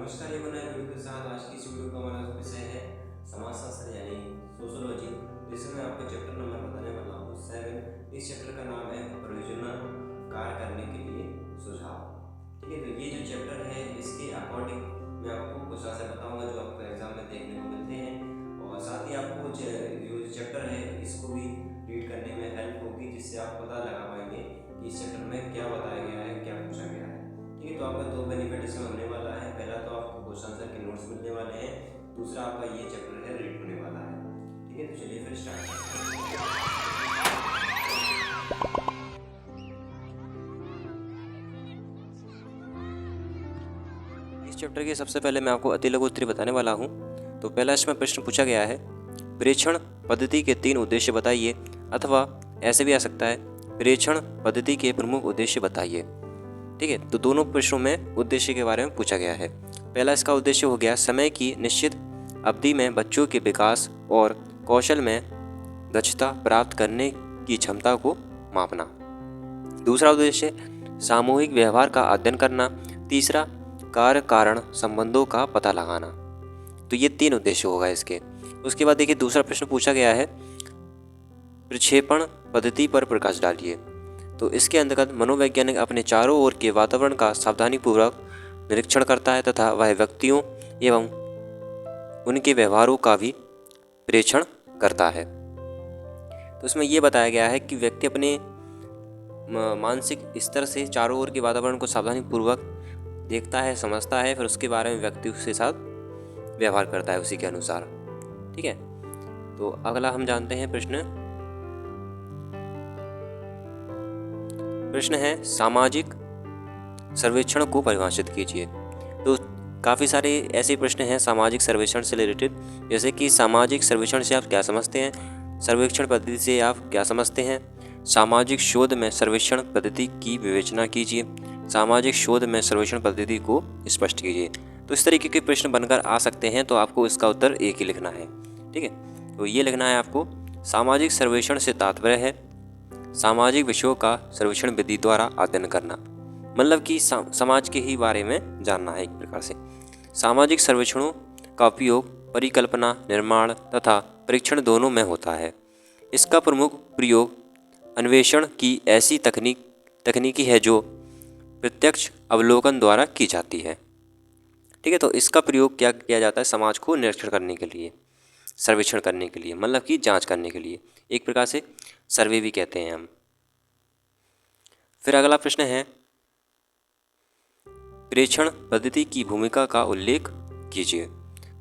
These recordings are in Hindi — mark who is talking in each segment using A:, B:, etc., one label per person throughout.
A: नमस्कार ये बना वीडियो के साथ आज की इस वीडियो का हमारा विषय है समाजशास्त्र यानी सोशोलॉजी, जिसमें मैं आपको चैप्टर नंबर बताने वाला हूँ 7। इस चैप्टर का नाम है परियोजना कार्य करने के लिए सुझाव। ठीक है, तो ये जो चैप्टर है इसके अकॉर्डिंग मैं आपको कुछ ऐसा बताऊंगा जो आपको एग्जाम में देखने को मिलते हैं, और साथ ही आपको जो चैप्टर है इसको भी रीड करने में हेल्प होगी, जिससे आप पता लगा पाएंगे कि इस चैप्टर में क्या बताया गया है, क्या पूछा गया है। ठीक है, तो आपका दो बेनिफिट इसमें होने वाला है। पहला तो आपको क्वेश्चन आंसर के नोट्स मिलने वाले हैं, दूसरा आपका ये चैप्टर है रीड होने वाला है। ठीक है, तो चलिए फिर स्टार्ट करते हैं। इस चैप्टर के सबसे पहले मैं आपको अति लघु उत्तरी बताने वाला हूँ। तो पहला इसमें प्रश्न पूछा गया है, प्रेक्षण पद्धति के 3 उद्देश्य बताइए, अथवा ऐसे भी आ सकता है प्रेक्षण पद्धति के प्रमुख उद्देश्य बताइए। ठीक है, तो दोनों प्रश्नों में उद्देश्य के बारे में पूछा गया है। पहला इसका उद्देश्य हो गया समय की निश्चित अवधि में बच्चों के विकास और कौशल में दक्षता प्राप्त करने की क्षमता को मापना। दूसरा उद्देश्य सामूहिक व्यवहार का अध्ययन करना। तीसरा कार्य कारण संबंधों का पता लगाना। तो ये 3 उद्देश्य होगा इसके। उसके बाद देखिए दूसरा प्रश्न पूछा गया है, प्रक्षेपण पद्धति पर प्रकाश डालिए। तो इसके अंतर्गत मनोवैज्ञानिक अपने चारों ओर के वातावरण का सावधानीपूर्वक निरीक्षण करता है तथा वह व्यक्तियों एवं उनके व्यवहारों का भी प्रेक्षण करता है। तो इसमें यह बताया गया है कि व्यक्ति अपने मानसिक स्तर से चारों ओर के वातावरण को सावधानीपूर्वक देखता है, समझता है, फिर उसके बारे में व्यक्ति उसके साथ व्यवहार करता है उसी के अनुसार। ठीक है, तो अगला हम जानते हैं प्रश्न है सामाजिक सर्वेक्षण को परिभाषित कीजिए। तो काफ़ी सारे ऐसे प्रश्न हैं सामाजिक सर्वेक्षण से रिलेटेड, जैसे कि सामाजिक सर्वेक्षण से आप क्या समझते हैं, सर्वेक्षण पद्धति से आप क्या समझते हैं, सामाजिक शोध में सर्वेक्षण पद्धति की विवेचना कीजिए, सामाजिक शोध में सर्वेक्षण पद्धति को स्पष्ट कीजिए। तो इस तरीके के प्रश्न बनकर आ सकते हैं, तो आपको इसका उत्तर एक ही लिखना है। ठीक है, तो ये लिखना है आपको, सामाजिक सर्वेक्षण से तात्पर्य है सामाजिक विषयों का सर्वेक्षण विधि द्वारा अध्ययन करना, मतलब कि समाज के ही बारे में जानना है। एक प्रकार से सामाजिक सर्वेक्षणों का उपयोग परिकल्पना, निर्माण तथा परीक्षण दोनों में होता है। इसका प्रमुख प्रयोग अन्वेषण की ऐसी तकनीकी है जो प्रत्यक्ष अवलोकन द्वारा की जाती है। ठीक है, तो इसका प्रयोग क्या किया जाता है, समाज को निरीक्षण करने के लिए, सर्वेक्षण करने के लिए, मतलब कि जांच करने के लिए, एक प्रकार से सर्वे भी कहते हैं हम। फिर अगला प्रश्न है, प्रेक्षण पद्धति की भूमिका का उल्लेख कीजिए।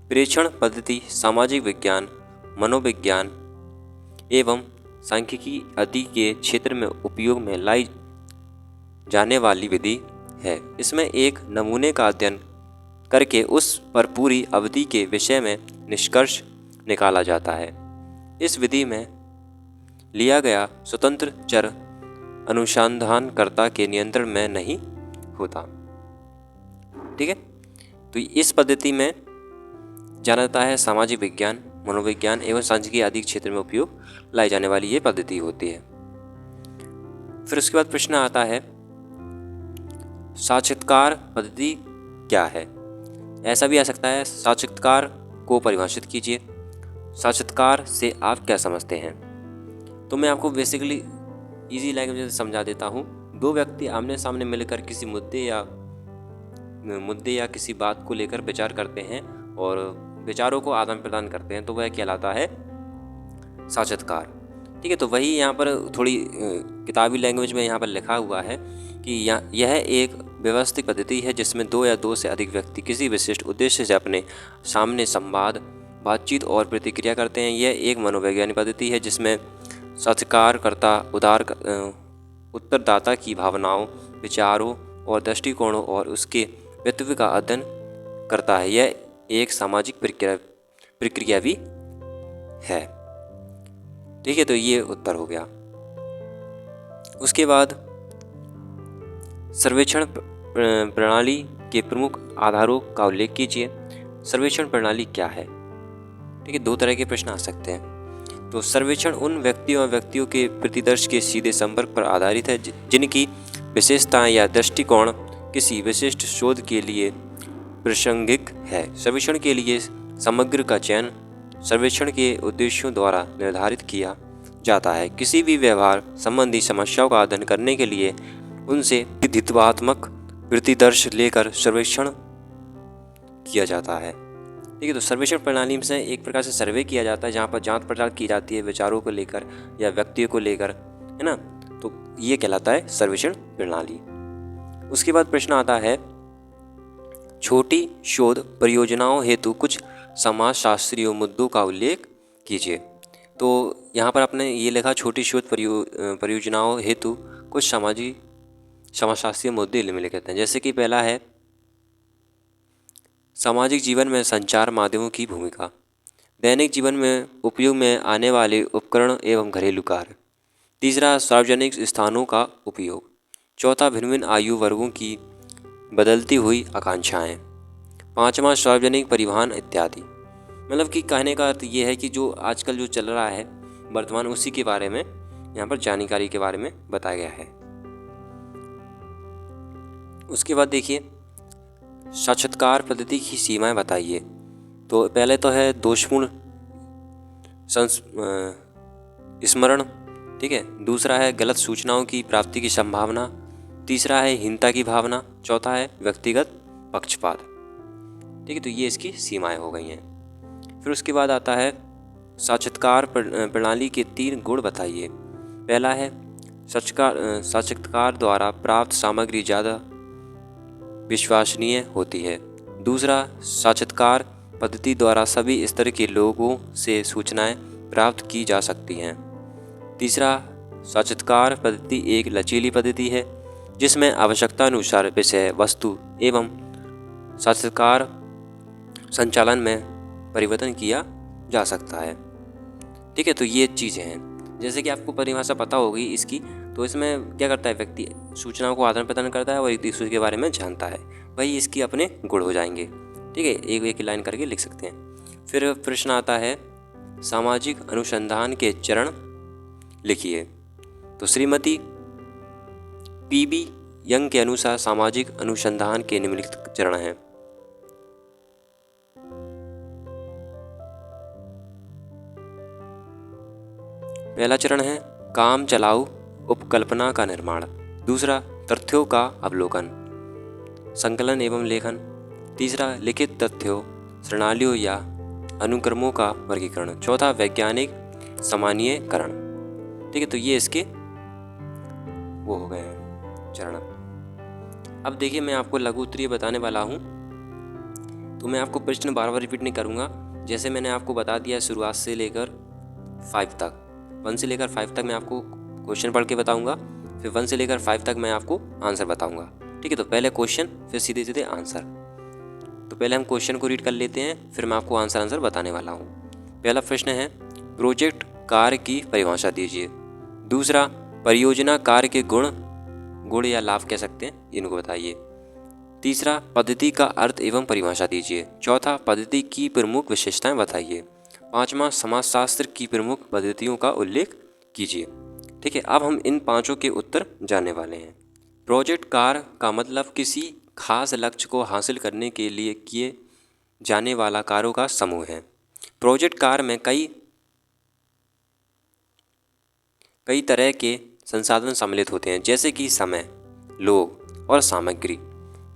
A: प्रेक्षण पद्धति सामाजिक विज्ञान, मनोविज्ञान एवं सांख्यिकी आदि के क्षेत्र में उपयोग में लाई जाने वाली विधि है। इसमें एक नमूने का अध्ययन करके उस पर पूरी अवधि के विषय में निष्कर्ष निकाला जाता है। इस विधि में लिया गया स्वतंत्र चर अनुसंधानकर्ता के नियंत्रण में नहीं होता। ठीक है, तो इस पद्धति में जाना जाता है सामाजिक विज्ञान, मनोविज्ञान एवं सांख्यिकी आदि क्षेत्र में उपयोग लाई जाने वाली ये पद्धति होती है। फिर उसके बाद प्रश्न आता है, साक्षात्कार पद्धति क्या है। ऐसा भी आ सकता है, साक्षात्कार को परिभाषित कीजिए। साक्षात्कार से आप क्या समझते हैं। तो मैं आपको बेसिकली इजी लैंग्वेज में समझा देता हूँ। दो व्यक्ति आमने सामने मिलकर किसी मुद्दे या किसी बात को लेकर विचार करते हैं और विचारों को आदान प्रदान करते हैं, तो वह कहलाता है साक्षात्कार। ठीक है, तो वही यहाँ पर थोड़ी किताबी लैंग्वेज में यहाँ पर लिखा हुआ है कि यह एक व्यवस्थित पद्धति है जिसमें 2 या 2 से अधिक व्यक्ति किसी विशिष्ट उद्देश्य से अपने सामने संवाद, बातचीत और प्रतिक्रिया करते हैं। यह एक मनोवैज्ञानिक पद्धति है जिसमें साक्षात्कारकर्ता उत्तरदाता की भावनाओं, विचारों और दृष्टिकोणों और उसके व्यक्तित्व का अध्ययन करता है। यह एक सामाजिक प्रक्रिया भी है। ठीक है, तो ये उत्तर हो गया। उसके बाद सर्वेक्षण प्रणाली के प्रमुख आधारों का उल्लेख कीजिए। सर्वेक्षण प्रणाली क्या है। ठीक है, 2 तरह के प्रश्न आ सकते हैं। तो सर्वेक्षण उन व्यक्तियों के प्रतिदर्श के सीधे संपर्क पर आधारित है जिनकी विशेषताएं या दृष्टिकोण किसी विशिष्ट शोध के लिए प्रासंगिक है। सर्वेक्षण के लिए समग्र का चयन सर्वेक्षण के उद्देश्यों द्वारा निर्धारित किया जाता है। किसी भी व्यवहार संबंधी समस्याओं का अध्ययन करने के लिए उनसे प्रतिनिधित्वात्मक प्रतिदर्श लेकर सर्वेक्षण किया जाता है। ठीक है, तो सर्वेक्षण प्रणाली से एक प्रकार से सर्वे किया जाता है जहाँ पर जांच पड़ताल की जाती है विचारों को लेकर या व्यक्तियों को लेकर, है ना। तो ये कहलाता है सर्वेक्षण प्रणाली। उसके बाद प्रश्न आता है, छोटी शोध परियोजनाओं हेतु कुछ समाजशास्त्रीय मुद्दों का उल्लेख कीजिए। तो यहाँ पर आपने ये लिखा, छोटी शोध परियोजनाओं हेतु कुछ समाजशास्त्रीय मुद्दे निम्नलिखित कहते हैं। जैसे कि पहला है सामाजिक जीवन में संचार माध्यमों की भूमिका, दैनिक जीवन में उपयोग में आने वाले उपकरण एवं घरेलू कार्य। तीसरा, सार्वजनिक स्थानों का उपयोग। चौथा, भिन्न भिन्न आयु वर्गों की बदलती हुई आकांक्षाएं। पांचवा, सार्वजनिक परिवहन इत्यादि। मतलब कि कहने का अर्थ ये है कि जो आजकल जो चल रहा है वर्तमान, उसी के बारे में यहाँ पर जानकारी के बारे में बताया गया है। उसके बाद देखिए, साक्षात्कार पद्धति की सीमाएं बताइए। तो पहले तो है दोषपूर्ण स्मरण, ठीक है। दूसरा है गलत सूचनाओं की प्राप्ति की संभावना। तीसरा है हीनता की भावना। चौथा है व्यक्तिगत पक्षपात। ठीक है, तो ये इसकी सीमाएं हो गई हैं। फिर उसके बाद आता है साक्षात्कार प्रणाली के 3 गुण बताइए। पहला है साक्षात्कार द्वारा प्राप्त सामग्री ज़्यादा विश्वसनीय होती है। दूसरा, साक्षात्कार पद्धति द्वारा सभी स्तर के लोगों से सूचनाएं प्राप्त की जा सकती हैं। तीसरा, साक्षात्कार पद्धति एक लचीली पद्धति है जिसमें आवश्यकता अनुसार विषय, वस्तु एवं साक्षात्कार संचालन में परिवर्तन किया जा सकता है। ठीक है, तो ये चीज़ें हैं। जैसे कि आपको परिभाषा पता होगी इसकी, तो इसमें क्या करता है व्यक्ति सूचनाओं को आदान प्रदान करता है और एक दूसरे के बारे में जानता है, वही इसकी अपने गुण हो जाएंगे। ठीक है, एक एक लाइन करके लिख सकते हैं। फिर प्रश्न आता है सामाजिक अनुसंधान के चरण लिखिए। तो श्रीमती पीबी यंग के अनुसार सामाजिक अनुसंधान के निम्नलिखित चरण हैं। पहला चरण है काम चलाऊ उपकल्पना का निर्माण। दूसरा, तथ्यों का अवलोकन, संकलन एवं लेखन। तीसरा, लिखित तथ्यों, प्रणालियों या अनुक्रमों का वर्गीकरण। चौथा, वैज्ञानिक सामान्यीकरण। ठीक है, तो ये इसके वो हो गए हैं चरण। अब देखिए, मैं आपको लघु उत्तरीय बताने वाला हूँ, तो मैं आपको प्रश्न बार बार रिपीट नहीं करूँगा। जैसे मैंने आपको बता दिया शुरुआत से लेकर 5 तक, 1 से लेकर 5 तक मैं आपको क्वेश्चन पढ़ के बताऊंगा, फिर 1 से लेकर 5 तक मैं आपको आंसर बताऊंगा। ठीक है, तो पहले क्वेश्चन फिर सीधे सीधे आंसर। तो पहले हम क्वेश्चन को रीड कर लेते हैं, फिर मैं आपको आंसर बताने वाला हूँ। पहला प्रश्न है प्रोजेक्ट कार्य की परिभाषा दीजिए। दूसरा, परियोजना कार्य के गुण या लाभ कह सकते हैं, इनको बताइए। तीसरा, पद्धति का अर्थ एवं परिभाषा दीजिए। चौथा, पद्धति की प्रमुख विशेषताएं बताइए। पांचवा, समाजशास्त्र की प्रमुख पद्धतियों का उल्लेख कीजिए। ठीक है, अब हम इन पांचों के उत्तर जानने वाले हैं। प्रोजेक्ट कार्य का मतलब किसी खास लक्ष्य को हासिल करने के लिए किए जाने वाला कार्यों का समूह है। प्रोजेक्ट कार्य में कई तरह के संसाधन सम्मिलित होते हैं, जैसे कि समय, लोग और सामग्री।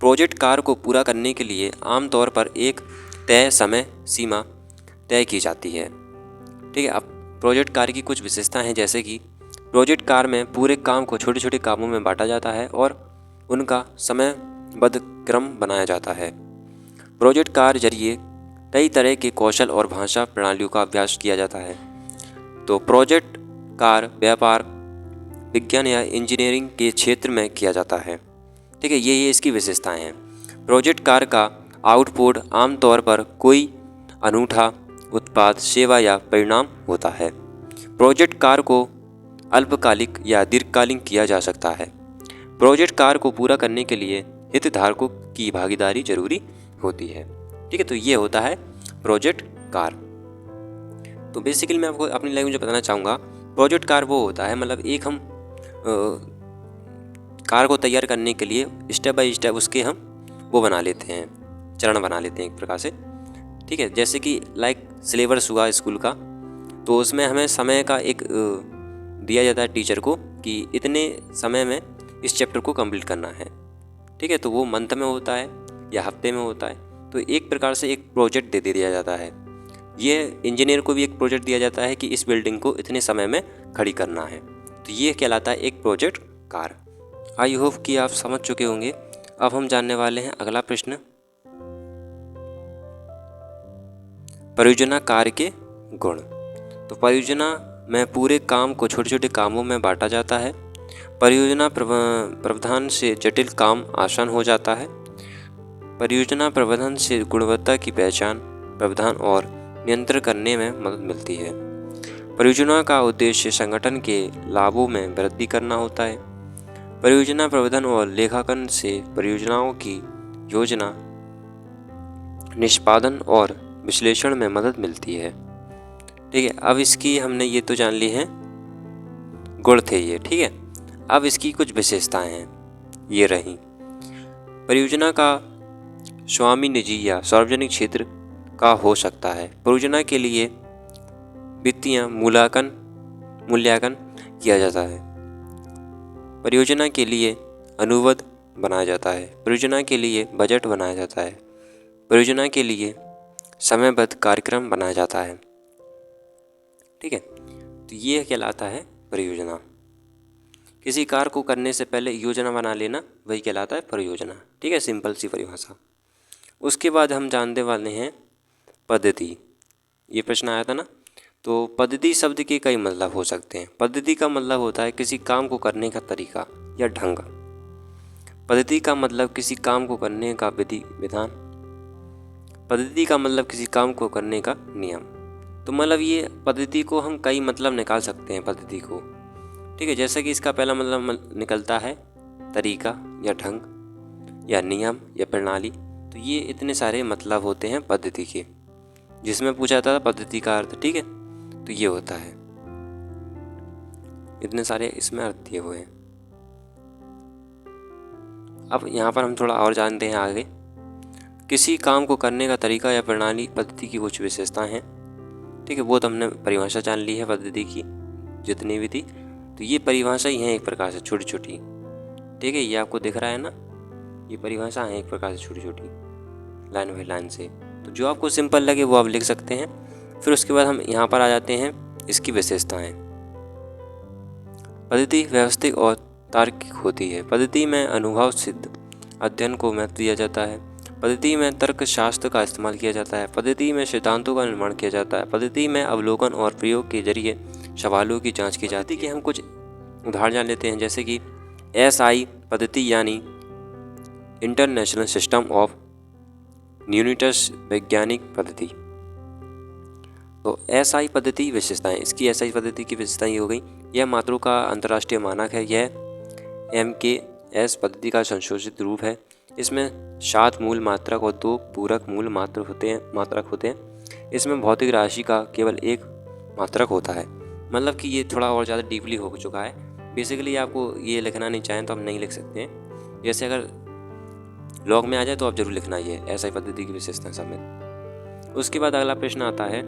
A: प्रोजेक्ट कार्य को पूरा करने के लिए आमतौर पर एक तय समय सीमा तय की जाती है। ठीक है, अब प्रोजेक्ट कार्य की कुछ विशेषताएं हैं, जैसे कि प्रोजेक्ट कार्य में पूरे काम को छोटे छोटे कामों में बांटा जाता है और उनका समयबद्ध क्रम बनाया जाता है। प्रोजेक्ट कार्य जरिए कई तरह के कौशल और भाषा प्रणालियों का अभ्यास किया जाता है। तो प्रोजेक्ट कार्य व्यापार, विज्ञान या इंजीनियरिंग के क्षेत्र में किया जाता है। ठीक है, ये इसकी विशेषताएं हैं। प्रोजेक्ट कार्य का आउटपुट आमतौर पर कोई अनूठा उत्पाद, सेवा या परिणाम होता है। प्रोजेक्ट कार्य को अल्पकालिक या दीर्घकालिक किया जा सकता है। प्रोजेक्ट कार्य को पूरा करने के लिए हितधारकों की भागीदारी जरूरी होती है। ठीक है, तो ये होता है प्रोजेक्ट कार्य। तो बेसिकली मैं आपको अपनी लैंग्वेज में बताना चाहूँगा, प्रोजेक्ट कार्य वो होता है, मतलब एक हम कार्य को तैयार करने के लिए स्टेप बाय स्टेप उसके हम वो बना लेते हैं, चरण बना लेते हैं एक प्रकार से, ठीक है। जैसे कि लाइक सिलेबस हुआ स्कूल का, तो उसमें हमें समय का एक दिया जाता है टीचर को कि इतने समय में इस चैप्टर को कंप्लीट करना है, ठीक है। तो वो मंथ में होता है या हफ्ते में होता है, तो एक प्रकार से एक प्रोजेक्ट दे दिया जाता है। ये इंजीनियर को भी एक प्रोजेक्ट दिया जाता है कि इस बिल्डिंग को इतने समय में खड़ी करना है, तो ये कहलाता है एक प्रोजेक्ट कार्य। आई होप कि आप समझ चुके होंगे। अब हम जानने वाले हैं अगला प्रश्न, परियोजना कार्य के गुण। तो परियोजना में पूरे काम को छोटे छोटे कामों में बांटा जाता है। परियोजना प्रबंधन से जटिल काम आसान हो जाता है। परियोजना प्रबंधन से गुणवत्ता की पहचान, प्रावधान और नियंत्रण करने में मदद मिलती है। परियोजना का उद्देश्य संगठन के लाभों में वृद्धि करना होता है। परियोजना प्रबंधन और लेखांकन से परियोजनाओं की योजना, निष्पादन और विश्लेषण में मदद मिलती है, ठीक है। अब इसकी हमने ये तो जान ली है, गुण थे ये, ठीक है। अब इसकी कुछ विशेषताएं हैं, ये रही। परियोजना का स्वामी निजी या सार्वजनिक क्षेत्र का हो सकता है। परियोजना के लिए वित्तीय मूल्यांकन किया जाता है। परियोजना के लिए अनुबंध बनाया जाता है। परियोजना के लिए बजट बनाया जाता है। परियोजना के लिए समयबद्ध कार्यक्रम बनाया जाता है, ठीक है। तो ये कहलाता है परियोजना। किसी कार्य को करने से पहले योजना बना लेना, वही कहलाता है परियोजना, ठीक है। सिंपल सी परिभाषा। उसके बाद हम जानने वाले हैं पद्धति। ये प्रश्न आया था ना, तो पद्धति शब्द के कई मतलब हो सकते हैं। पद्धति का मतलब होता है किसी काम को करने का तरीका या ढंग। पद्धति का मतलब किसी काम को करने का विधि विधान। पद्धति का मतलब किसी काम को करने का नियम। तो मतलब ये पद्धति को हम कई मतलब निकाल सकते हैं पद्धति को, ठीक है। जैसे कि इसका पहला मतलब निकलता है तरीका या ढंग या नियम या प्रणाली। तो ये इतने सारे मतलब होते हैं पद्धति के, जिसमें पूछा था पद्धति का अर्थ, ठीक है। तो ये होता है, इतने सारे इसमें अर्थ दिए हुए हैं। अब यहाँ पर हम थोड़ा और जानते हैं आगे। किसी काम को करने का तरीका या प्रणाली पद्धति की कुछ विशेषताएं हैं, ठीक है। वो तो हमने परिभाषा जान ली है पद्धति की जितनी भी थी। तो ये परिभाषा ही है एक प्रकार से छोटी छोटी, ठीक है। ये आपको दिख रहा है ना, ये परिभाषा है एक प्रकार से छोटी छोटी, लाइन बाई लाइन से। तो जो आपको सिंपल लगे वो आप लिख सकते हैं। फिर उसके बाद हम यहाँ पर आ जाते हैं इसकी विशेषताएं। पद्धति व्यवस्थित और तार्किक होती है। पद्धति में अनुभव सिद्ध अध्ययन को महत्व दिया जाता है। पद्धति में तर्कशास्त्र का इस्तेमाल किया जाता है। पद्धति में सिद्धांतों का निर्माण किया जाता है। पद्धति में अवलोकन और प्रयोग के जरिए सवालों की जांच की जाती है। कि हम कुछ उदाहरण जान लेते हैं, जैसे कि SI पद्धति यानी इंटरनेशनल सिस्टम ऑफ यूनिट्स वैज्ञानिक पद्धति। तो SI पद्धति विशेषताएं, इसकी SI पद्धति की विशेषताएं ये हो गई, यह मात्रों का अंतर्राष्ट्रीय मानक है। यह MKS पद्धति का संशोधित रूप है। इसमें 7 मूल मात्रक और 2 पूरक मूल मात्रक होते हैं। इसमें भौतिक राशि का केवल एक मात्रक होता है। मतलब कि ये थोड़ा और ज़्यादा डीपली हो चुका है। बेसिकली आपको ये लिखना नहीं चाहें तो आप नहीं लिख सकते हैं। जैसे अगर लॉग में आ जाए तो आप जरूर लिखना ये SI पद्धति की विशेषताएं समेत। उसके बाद अगला प्रश्न आता है,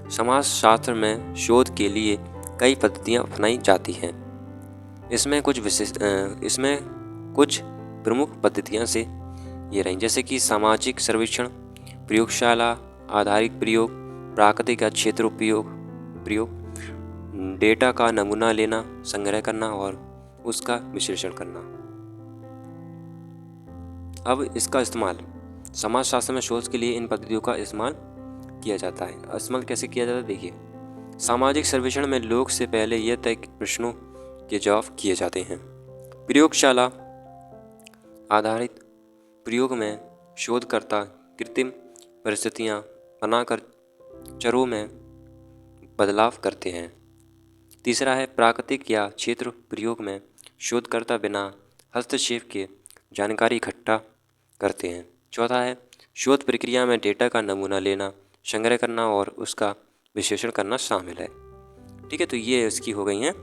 A: समाजशास्त्र में शोध के लिए कई पद्धतियाँ अपनाई जाती हैं। इसमें कुछ प्रमुख पद्धतियाँ से ये रहीं, जैसे कि सामाजिक सर्वेक्षण, प्रयोगशाला आधारित प्रयोग, प्राकृतिक या क्षेत्र प्रयोग, डेटा का नमूना लेना, संग्रह करना और उसका विश्लेषण करना। अब इसका इस्तेमाल समाजशास्त्र में शोध के लिए इन पद्धतियों का इस्तेमाल किया जाता है। इस्तेमाल कैसे किया जाता है, देखिए। सामाजिक सर्वेक्षण में लोग से पहले यह तय प्रश्नों के जवाब किए जाते हैं। प्रयोगशाला आधारित प्रयोग में शोधकर्ता कृत्रिम परिस्थितियां बनाकर चरों में बदलाव करते हैं। तीसरा है प्राकृतिक या क्षेत्र प्रयोग में शोधकर्ता बिना हस्तक्षेप के जानकारी इकट्ठा करते हैं। चौथा है शोध प्रक्रिया में डेटा का नमूना लेना, संग्रह करना और उसका विश्लेषण करना शामिल है, ठीक है। तो ये इसकी हो गई हैं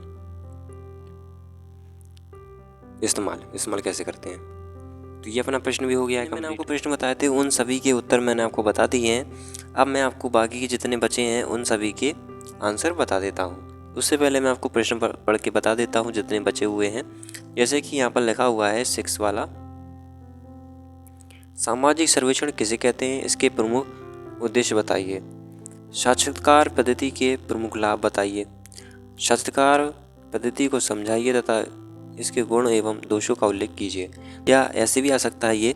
A: इस्तेमाल कैसे करते हैं। तो ये अपना प्रश्न भी हो गया है। मैंने आपको प्रश्न बताए थे, उन सभी के उत्तर मैंने आपको बता दिए हैं। अब मैं आपको बाकी के जितने बचे हैं उन सभी के आंसर बता देता हूँ। उससे पहले मैं आपको प्रश्न पढ़ के बता देता हूँ जितने बचे हुए हैं। जैसे कि यहाँ पर लिखा हुआ है 6 वाला, सामाजिक सर्वेक्षण किसे कहते हैं, इसके प्रमुख उद्देश्य बताइए। साक्षात्कार पद्धति के प्रमुख लाभ बताइए। साक्षात्कार पद्धति को समझाइए तथा इसके गुण एवं दोषों का उल्लेख कीजिए। या ऐसे भी आ सकता है ये,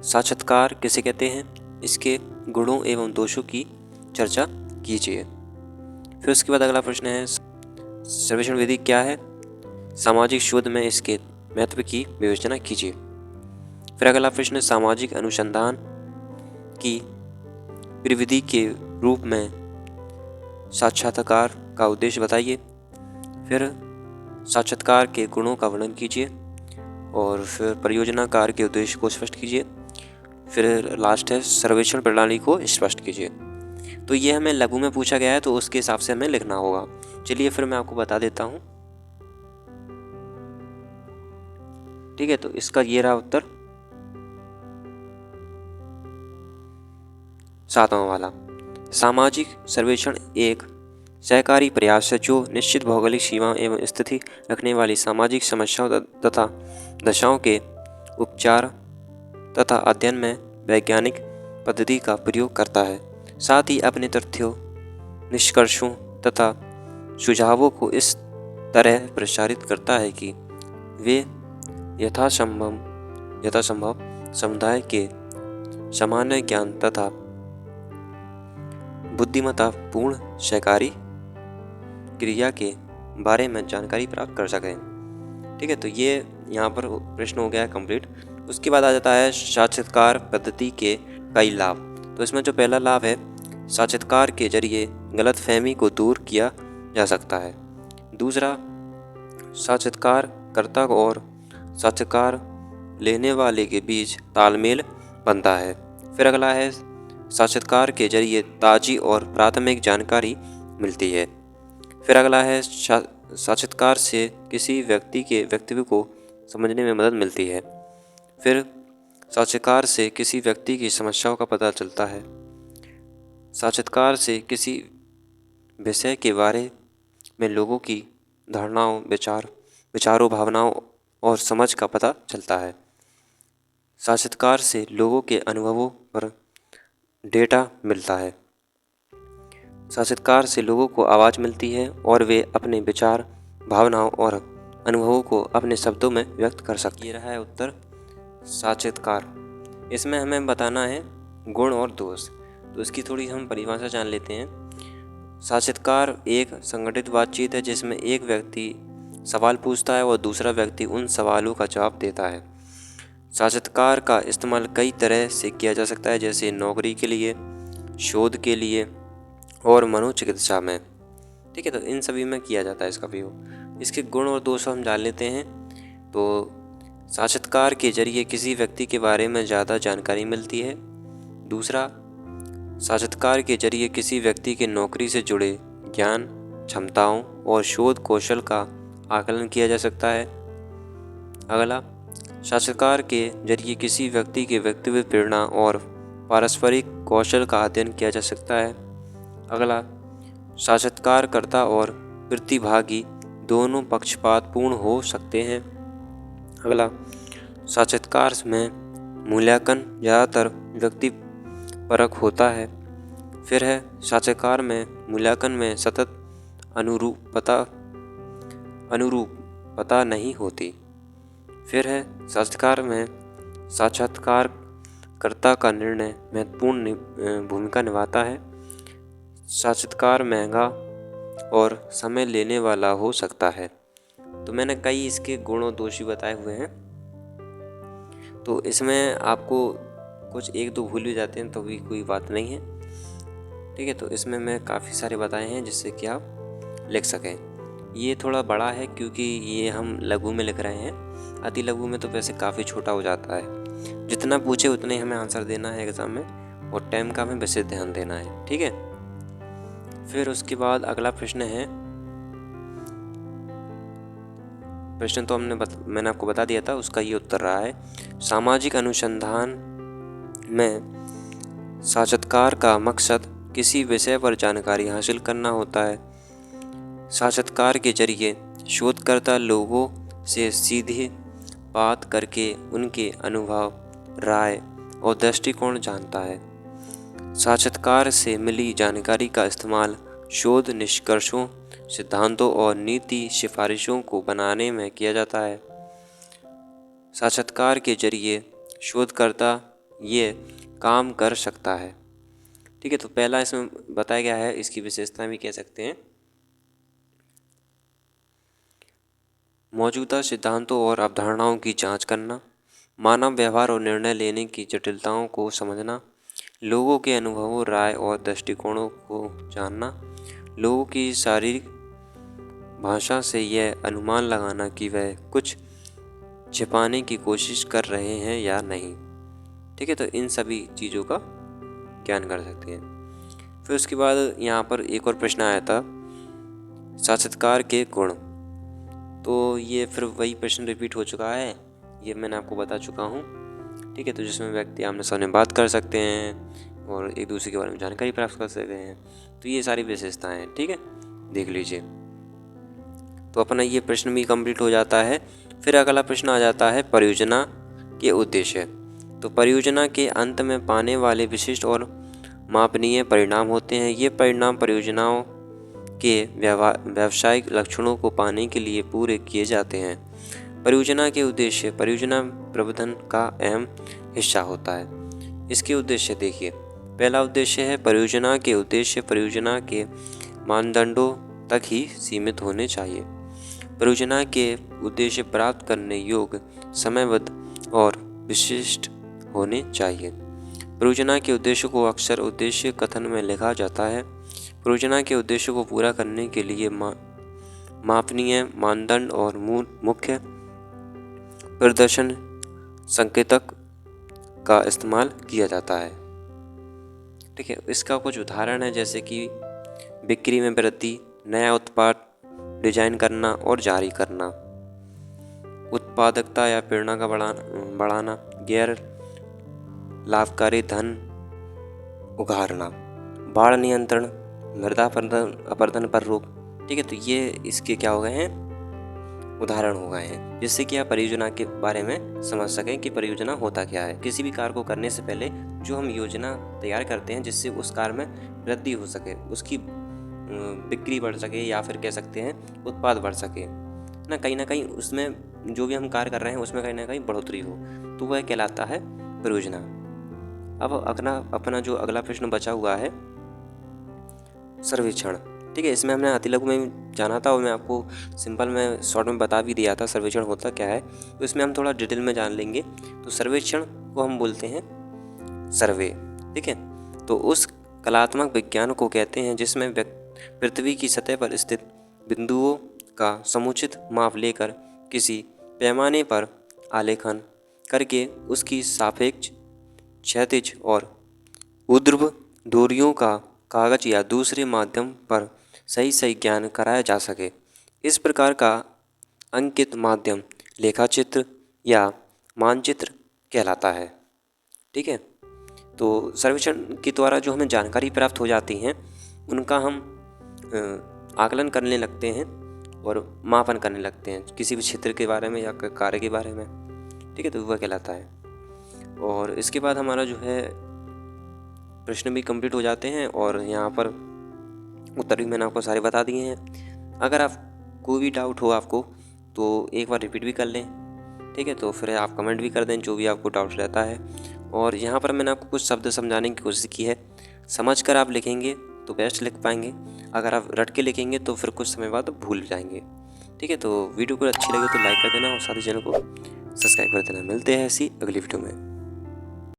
A: साक्षात्कार किसे कहते हैं, इसके गुणों एवं दोषों की चर्चा कीजिए। फिर उसके बाद अगला प्रश्न है, सर्वेक्षण विधि क्या है, सामाजिक शोध में इसके महत्व की विवेचना कीजिए। फिर अगला प्रश्न, सामाजिक अनुसंधान की प्रविधि के रूप में साक्षात्कार का उद्देश्य बताइए। फिर साक्षात्कार के गुणों का वर्णन कीजिए और फिर परियोजना कार्य के उद्देश्य को स्पष्ट कीजिए। फिर लास्ट है, सर्वेक्षण प्रणाली को स्पष्ट कीजिए। तो ये हमें लघु में पूछा गया है, तो उसके हिसाब से हमें लिखना होगा। चलिए फिर मैं आपको बता देता हूँ। ठीक है, तो इसका ये रहा उत्तर 7वां वाला। सामाजिक सर्वेक्षण एक सहकारी प्रयास है जो निश्चित भौगोलिक सीमाओं एवं स्थिति रखने वाली सामाजिक समस्याओं तथा दशाओं के उपचार तथा अध्ययन में वैज्ञानिक पद्धति का प्रयोग करता है। साथ ही अपने तथ्यों, निष्कर्षों तथा सुझावों को इस तरह प्रसारित करता है कि वे यथासंभव समुदाय के सामान्य ज्ञान तथा बुद्धिमत्ता पूर्ण सहकारी क्रिया के बारे में जानकारी प्राप्त कर सकें। ठीक है, तो ये यहाँ पर प्रश्न हो गया है कंप्लीट। उसके बाद आ जाता है साक्षात्कार पद्धति के कई लाभ। तो इसमें जो पहला लाभ है, साक्षात्कार के जरिए गलतफहमी को दूर किया जा सकता है। दूसरा, साक्षात्कारकर्ता और साक्षात्कार लेने वाले के बीच तालमेल बनता है। फिर अगला है, साक्षात्कार के जरिए ताज़ी और प्राथमिक जानकारी मिलती है। फिर अगला है, साक्षात्कार से किसी व्यक्ति के व्यक्तित्व को समझने में मदद मिलती है। फिर साक्षात्कार से किसी व्यक्ति की समस्याओं का पता चलता है। साक्षात्कार से किसी विषय के बारे में लोगों की धारणाओं, विचारों, भावनाओं और समझ का पता चलता है। साक्षात्कार से लोगों के अनुभवों पर डेटा मिलता है। साक्षात्कार से लोगों को आवाज़ मिलती है और वे अपने विचार, भावनाओं और अनुभवों को अपने शब्दों में व्यक्त कर सकते हैं। ये रहा है उत्तर साक्षात्कार। इसमें हमें बताना है गुण और दोष, तो इसकी थोड़ी हम परिभाषा जान लेते हैं। साक्षात्कार एक संगठित बातचीत है जिसमें एक व्यक्ति सवाल पूछता है और दूसरा व्यक्ति उन सवालों का जवाब देता है। साक्षात्कार का इस्तेमाल कई तरह से किया जा सकता है, जैसे नौकरी के लिए, शोध के लिए और मनोचिकित्सा में। ठीक है, तो इन सभी में किया जाता है इसका प्रयोग। इसके गुण और दोष हम जान लेते हैं। तो साक्षात्कार के जरिए किसी व्यक्ति के बारे में ज़्यादा जानकारी मिलती है। दूसरा, साक्षात्कार के जरिए किसी व्यक्ति के नौकरी से जुड़े ज्ञान, क्षमताओं और शोध कौशल का आकलन किया जा सकता है। अगला, साक्षात्कार के जरिए किसी व्यक्ति के व्यक्तित्व, प्रेरणा और पारस्परिक कौशल का अध्ययन किया जा सकता है। अगला, साक्षात्कारकर्ता और प्रतिभागी दोनों पक्षपातपूर्ण हो सकते हैं। अगला, साक्षात्कार में मूल्यांकन ज़्यादातर व्यक्तिपरक होता है। फिर है, साक्षात्कार में मूल्यांकन में सतत अनुरूपता नहीं होती। फिर है, साक्षात्कार में साक्षात्कारकर्ता का निर्णय महत्वपूर्ण भूमिका निभाता है। साक्षात्कार महंगा और समय लेने वाला हो सकता है। तो मैंने कई इसके गुण और दोष बताए हुए हैं, तो इसमें आपको कुछ एक दो भूल भी जाते हैं तो भी कोई बात नहीं है। ठीक है, तो इसमें मैं काफ़ी सारे बताए हैं जिससे कि आप लिख सकें। ये थोड़ा बड़ा है क्योंकि ये हम लघु में लिख रहे हैं। अति लघु में तो वैसे काफ़ी छोटा हो जाता है। जितना पूछे उतने हमें आंसर देना है एग्ज़ाम में, और टाइम का हमें विशेष ध्यान देना है। ठीक है, फिर उसके बाद अगला प्रश्न है, प्रश्न तो मैंने आपको बता दिया था, उसका ये उत्तर रहा है। सामाजिक अनुसंधान में साक्षात्कार का मकसद किसी विषय पर जानकारी हासिल करना होता है। साक्षात्कार के जरिए शोधकर्ता लोगों से सीधे बात करके उनके अनुभव, राय और दृष्टिकोण जानता है। साक्षात्कार से मिली जानकारी का इस्तेमाल शोध निष्कर्षों, सिद्धांतों और नीति सिफारिशों को बनाने में किया जाता है। साक्षात्कार के जरिए शोधकर्ता ये काम कर सकता है। ठीक है, तो पहला इसमें बताया गया है, इसकी विशेषताएं भी कह सकते हैं। मौजूदा सिद्धांतों और अवधारणाओं की जांच करना, मानव व्यवहार और निर्णय लेने की जटिलताओं को समझना, लोगों के अनुभवों, राय और दृष्टिकोणों को जानना, लोगों की शारीरिक भाषा से यह अनुमान लगाना कि वह कुछ छिपाने की कोशिश कर रहे हैं या नहीं। ठीक है, तो इन सभी चीज़ों का ज्ञान कर सकते हैं। फिर उसके बाद यहाँ पर एक और प्रश्न आया था, साक्षात्कार के गुण। तो ये फिर वही प्रश्न रिपीट हो चुका है, ये मैंने आपको बता चुका हूँ। ठीक है, तो जिसमें व्यक्ति आमने सामने बात कर सकते हैं और एक दूसरे के बारे में जानकारी प्राप्त कर सकते हैं। तो ये सारी विशेषताएं हैं। ठीक है, देख लीजिए। तो अपना ये प्रश्न भी कंप्लीट हो जाता है। फिर अगला प्रश्न आ जाता है परियोजना के उद्देश्य। तो परियोजना के अंत में पाने वाले विशिष्ट और मापनीय परिणाम होते हैं। ये परिणाम परियोजनाओं के व्यावसायिक लक्षणों को पाने के लिए पूरे किए जाते हैं। परियोजना के उद्देश्य परियोजना प्रबंधन का अहम हिस्सा होता है। इसके उद्देश्य देखिए, पहला उद्देश्य है परियोजना के उद्देश्य परियोजना के मानदंडों तक ही सीमित होने चाहिए। परियोजना के उद्देश्य प्राप्त करने योग्य, समयबद्ध और विशिष्ट होने चाहिए। परियोजना के उद्देश्य को अक्सर उद्देश्य कथन में लिखा जाता है। परियोजना के उद्देश्य को पूरा करने के लिए मापनीय मानदंड और मुख्य प्रदर्शन संकेतक का इस्तेमाल किया जाता है। ठीक है, इसका कुछ उदाहरण है, जैसे कि बिक्री में वृद्धि, नया उत्पाद डिजाइन करना और जारी करना, उत्पादकता या प्रेरणा का बढ़ाना, गैर लाभकारी धन उगारना, बाढ़ नियंत्रण, मृदा अपरदन पर रोक। ठीक है, तो ये इसके क्या हो गए हैं, उदाहरण हो गए हैं, जिससे कि आप परियोजना के बारे में समझ सकें कि परियोजना होता क्या है। किसी भी कार्य को करने से पहले जो हम योजना तैयार करते हैं जिससे उस कार्य में वृद्धि हो सके, उसकी बिक्री बढ़ सके, या फिर कह सकते हैं उत्पाद बढ़ सके ना कहीं उसमें जो भी हम कार्य कर रहे हैं उसमें कहीं ना कहीं बढ़ोतरी हो, तो वह कहलाता है परियोजना। अब अपना जो अगला प्रश्न बचा हुआ है सर्वेक्षण। ठीक है, इसमें हमने अति लघु में जाना था और मैं आपको सिंपल में शॉर्ट में बता भी दिया था सर्वेक्षण होता क्या है। तो इसमें हम थोड़ा डिटेल में जान लेंगे। तो सर्वेक्षण को हम बोलते हैं सर्वे। ठीक है, तो उस कलात्मक विज्ञान को कहते हैं जिसमें पृथ्वी की सतह पर स्थित बिंदुओं का समुचित माप लेकर किसी पैमाने पर आलेखन करके उसकी सापेक्ष, क्षैतिज और ऊर्ध्व दूरियों का कागज या दूसरे माध्यम पर सही ज्ञान कराया जा सके। इस प्रकार का अंकित माध्यम लेखाचित्र या मानचित्र कहलाता है। ठीक है, तो सर्वेक्षण के द्वारा जो हमें जानकारी प्राप्त हो जाती हैं उनका हम आकलन करने लगते हैं और मापन करने लगते हैं किसी भी क्षेत्र के बारे में या कार्य के बारे में। ठीक है, तो वह कहलाता है। और इसके बाद हमारा जो है प्रश्न भी कंप्लीट हो जाते हैं और यहाँ पर उत्तर भी मैंने आपको सारे बता दिए हैं। अगर आप कोई भी डाउट हो आपको तो एक बार रिपीट भी कर लें। ठीक है, तो फिर आप कमेंट भी कर दें जो भी आपको डाउट रहता है। और यहाँ पर मैंने आपको कुछ शब्द समझाने की कोशिश की है। समझ कर आप लिखेंगे तो बेस्ट लिख पाएंगे, अगर आप रट के लिखेंगे तो फिर कुछ समय बाद भूल जाएंगे। ठीक है, तो वीडियो को अच्छी लगे तो लाइक कर देना और साथ ही चैनल को सब्सक्राइब कर देना। मिलते हैं ऐसी अगली वीडियो में।